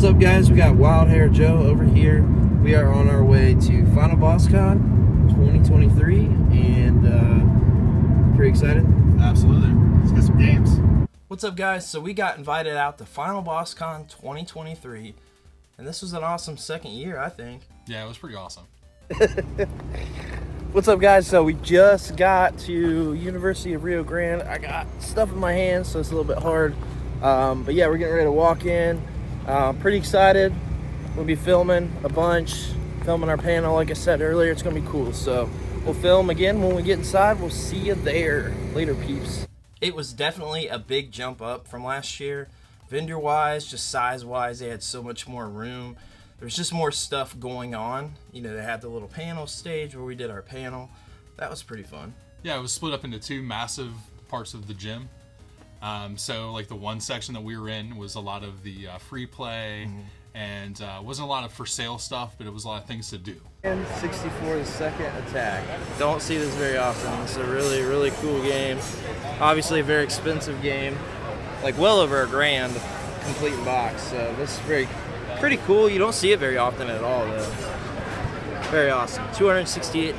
What's up, guys? We got Wild Hair Joe over here. We are on our way to Final Boss Con 2023 and pretty excited. Absolutely. Let's get some games. What's up, guys? So we got invited out to Final Boss Con 2023 and this was an awesome second year, I think. Yeah, it was pretty awesome. What's up, guys? So we just got to University of Rio Grande. I got stuff in my hands, so it's a little bit hard. But yeah, we're getting ready to walk in. Pretty excited. We'll be filming a bunch, filming our panel. Like I said earlier, it's gonna be cool. So we'll film again when we get inside. We'll see you there. Later, peeps. It was definitely a big jump up from last year. Vendor-wise, just size-wise, they had so much more room. There's just more stuff going on. You know, they had the little panel stage where we did our panel. That was pretty fun. Yeah, it was split up into two massive parts of the gym. So like the one section that we were in was a lot of the free play and wasn't a lot of for sale stuff, but it was a lot of things to do. And 64 the second attack. Don't see this very often. It's a really, really cool game. Obviously a very expensive game. Like well over $1,000 complete in box. So this is pretty cool. You don't see it very often at all though. Very awesome. $268.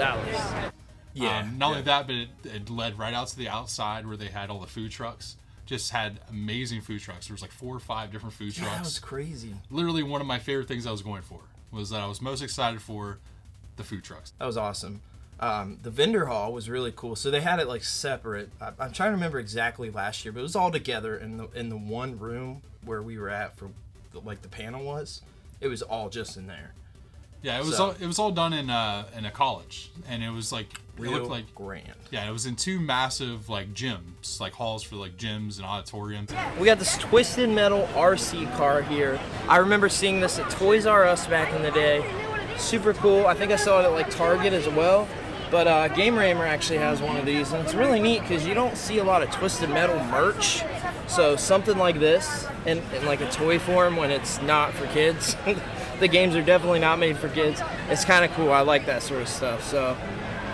Yeah. Not only that, but it led right out to the outside where they had all the food trucks. Just had amazing food trucks. There was like 4 or 5 different food trucks. That was crazy. Literally one of my favorite things I was going for was that I was most excited for the food trucks. That was awesome. The vendor hall was really cool. So they had it like separate. I'm trying to remember exactly last year, but it was all together in the one room where we were at for like the panel was. It was all just in there. Yeah, it was all done in a college, and it was like it looked like grand. Yeah, it was in 2 massive like gyms, like halls for like gyms and auditoriums. We got this Twisted Metal RC car here. I remember seeing this at Toys R Us back in the day. Super cool. I think I saw it at like Target as well. But Game Ramer actually has one of these, and it's really neat because you don't see a lot of Twisted Metal merch. So something like this in like a toy form when it's not for kids. The games are definitely not made for kids. It's kind of cool. I like that sort of stuff. So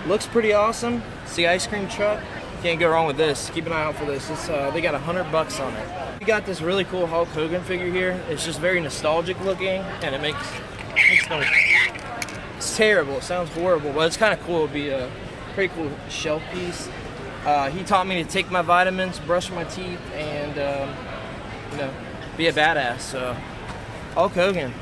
looks pretty awesome. It's the ice cream truck. Can't go wrong with this. Keep an eye out for this. It's, they got $100 on it. We got this really cool Hulk Hogan figure here. It's just very nostalgic looking, and it makes no. It's terrible. It sounds horrible, but it's kind of cool. It'd be a pretty cool shelf piece. He taught me to take my vitamins, brush my teeth, and you know, be a badass. So Hulk Hogan.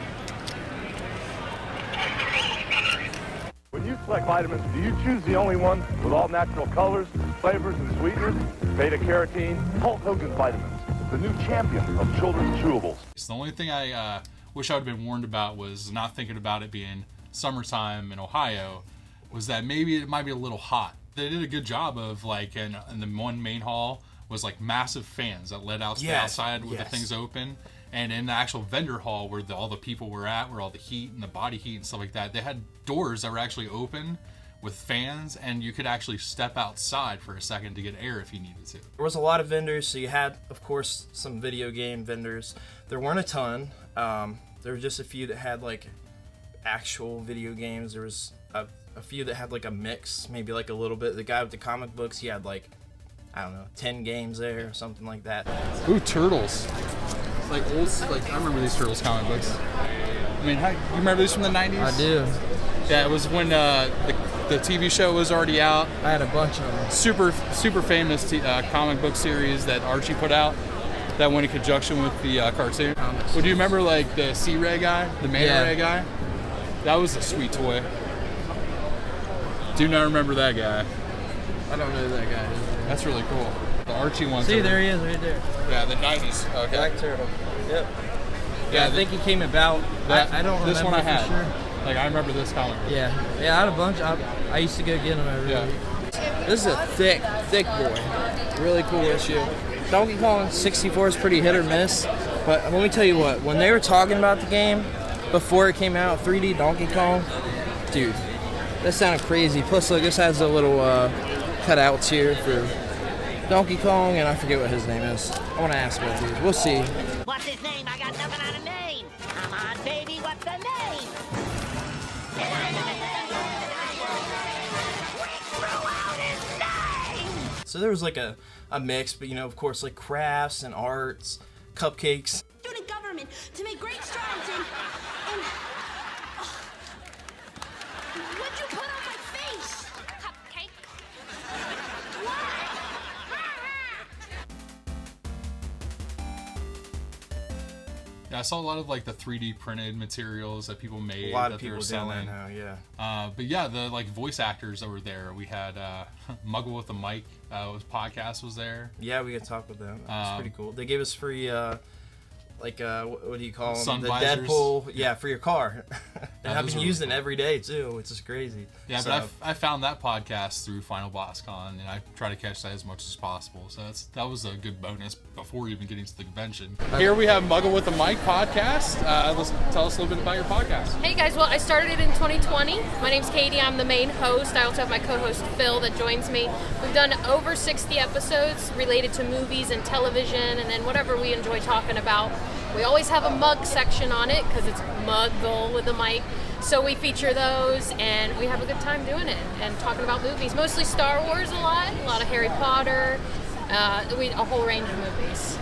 When you select vitamins, do you choose the only one with all natural colors, flavors, and sweeteners? Beta-carotene, Hulk Hogan's vitamins, the new champion of children's chewables. The only thing I wish I would have been warned about was not thinking about it being summertime in Ohio, was that maybe it might be a little hot. They did a good job of like in the one main hall was like massive fans that led out to the outside with the things open. And in the actual vendor hall where all the people were at, where all the heat and the body heat and stuff like that, they had doors that were actually open with fans, and you could actually step outside for a second to get air if you needed to. There was a lot of vendors, so you had, of course, some video game vendors. There weren't a ton. There were just a few that had like actual video games. There was a few that had like a mix, maybe like a little bit. The guy with the comic books, he had like, I don't know, 10 games there or something like that. Ooh, turtles. Like old, like I remember these Turtles comic books. I mean, you remember these from the 90s? I do. Yeah, it was when the TV show was already out. I had a bunch of them. Super famous comic book series that Archie put out that went in conjunction with the cartoon. Well, do you remember like the Sea Ray guy, the Manta Ray guy? That was a sweet toy. Do not remember that guy. I don't know who that guy is. That's really cool. The Archie one. See, there he is, right there. Yeah, the 90s. Okay. Black Turtle. Yep. Yeah, I think he came about. I don't remember this one I had. for sure. Like I remember this comic. Yeah, I had a bunch. I used to go get them every week. This is a thick boy. Really cool issue. Donkey Kong 64 is pretty hit or miss, but let me tell you what. When they were talking about the game before it came out, 3D Donkey Kong, dude, that sounded crazy. Plus, look, this has a little cutouts here for Donkey Kong, and I forget what his name is. I want to ask what it is. We'll see. What's his name? I got nothing on a name. Come on, baby, what's the name? We threw out his name! So there was like a mix, but you know, of course, like crafts and arts, cupcakes. Student government to make great strong Yeah, I saw a lot of like the 3D printed materials that people made. A lot that of they were people doing selling. that now, yeah. But yeah, the like voice actors that were there. We had Muggle with the Mic. His podcast was there. Yeah, we could talk with them. It's pretty cool. They gave us free, what do you call them? Sun the visors. Deadpool, yeah, for your car. And I've those been are using it really every day too, which is crazy. Yeah, So, but I found that podcast through Final Boss Con, and I try to catch that as much as possible. So that was a good bonus before even getting to the convention. Here we have Muggle with the Mic podcast. Tell us a little bit about your podcast. Hey guys, well I started it in 2020. My name's Katie, I'm the main host. I also have my co-host Phil that joins me. We've done over 60 episodes related to movies and television and then whatever we enjoy talking about. We always have a mug section on it because it's Muggle with a Mic. So we feature those and we have a good time doing it and talking about movies. Mostly Star Wars a lot of Harry Potter, a whole range of movies.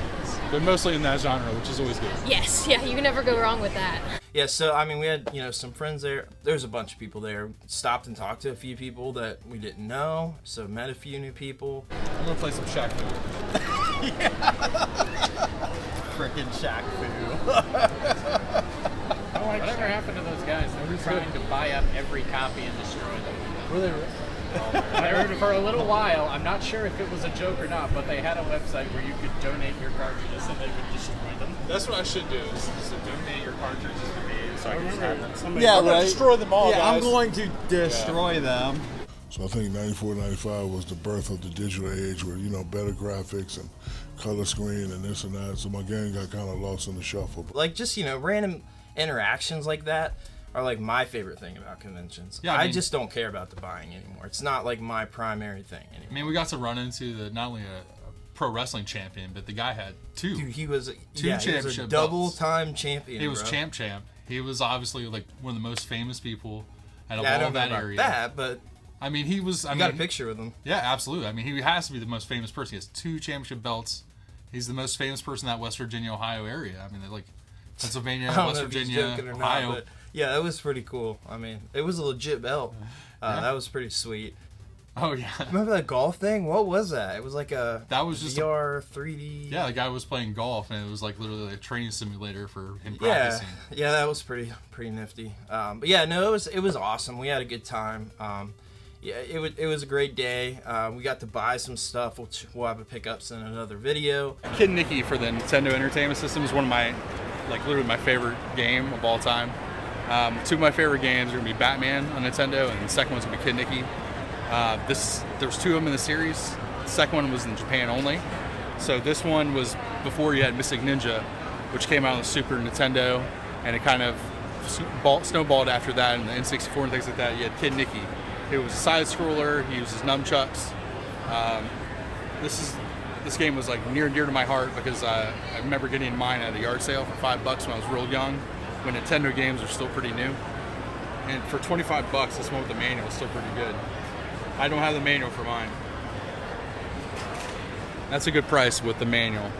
But mostly in that genre, which is always good. Yes, yeah, you can never go wrong with that. Yeah, so I mean, we had some friends there. There's a bunch of people there. Stopped and talked to a few people that we didn't know. So met a few new people. I'm gonna play some Shaq Fu. Frickin' Shaq Fu. Whatever happened to those guys? They were trying to buy up every copy and destroy them. Were they? I heard for a little while, I'm not sure if it was a joke or not, but they had a website where you could donate your cartridges and they would destroy them. That's what I should do. Is to donate your cartridges to me so I can just have them. Somebody Yeah, I'm gonna right. destroy them all, Yeah, guys. I'm going to destroy them. So I think 94, 95 was the birth of the digital age with, better graphics and color screen and this and that. So my game got kind of lost in the shuffle. Like just, random interactions like that are like my favorite thing about conventions. Yeah, I I mean- just don't care about the buying anymore. It's not like my primary thing anymore. I mean, we got to run into not only a pro wrestling champion, but the guy had two. Dude, he was Two he was a championship double-time champion. He was bro. champ. He was obviously like one of the most famous people out of Yeah, I all don't know that about area. that, but I mean, he was. I got a picture with him. Yeah, absolutely. I mean, he has to be the most famous person. He has 2 championship belts. He's the most famous person in that West Virginia, Ohio area. I mean, they're like Pennsylvania, I don't West know if he's Virginia, joking or Ohio. not, but yeah, that was pretty cool. I mean, it was a legit belt. That was pretty sweet. Oh yeah. Remember that golf thing? What was that? It was like a That was just VR 3D. Yeah, the guy was playing golf, and it was like literally a training simulator for him Yeah, practicing. yeah, that was pretty nifty. But yeah, no, it was awesome. We had a good time. Yeah, it was a great day. We got to buy some stuff, which we'll have to pick up in another video. Kid Nicky for the Nintendo Entertainment System is one of my, literally my favorite game of all time. 2 of my favorite games are gonna be Batman on Nintendo, and the second one's gonna be Kid Nicky. There's 2 of them in the series. The second one was in Japan only. So this one was before you had Mystic Ninja, which came out on the Super Nintendo, and it kind of snowballed after that, and the N64 and things like that. You had Kid Nicky. It was a side scroller. He uses nunchucks. This game was like near and dear to my heart because I remember getting mine at a yard sale for $5 when I was real young, when Nintendo games were still pretty new. And for $25, this one with the manual is still pretty good. I don't have the manual for mine. That's a good price with the manual.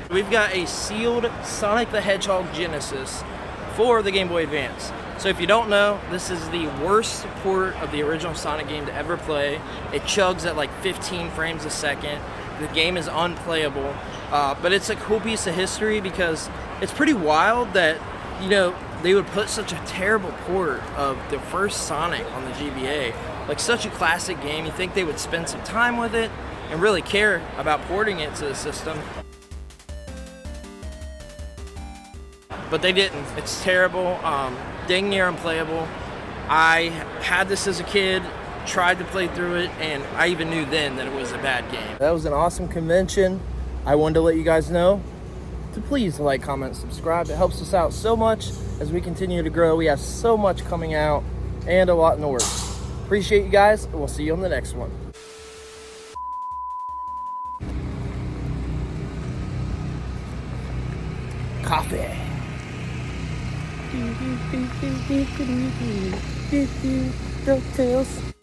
We've got a sealed Sonic the Hedgehog Genesis for the Game Boy Advance. So if you don't know, this is the worst port of the original Sonic game to ever play. It chugs at like 15 frames a second. The game is unplayable, but it's a cool piece of history because it's pretty wild that, they would put such a terrible port of the first Sonic on the GBA. Like such a classic game, you think they would spend some time with it and really care about porting it to the system. But they didn't. It's terrible, dang near unplayable. I had this as a kid, tried to play through it, and I even knew then that it was a bad game. That was an awesome convention. I wanted to let you guys know to please like, comment, subscribe. It helps us out so much as we continue to grow. We have so much coming out and a lot in the works. Appreciate you guys, and we'll see you on the next one. Coffee. DuckTales.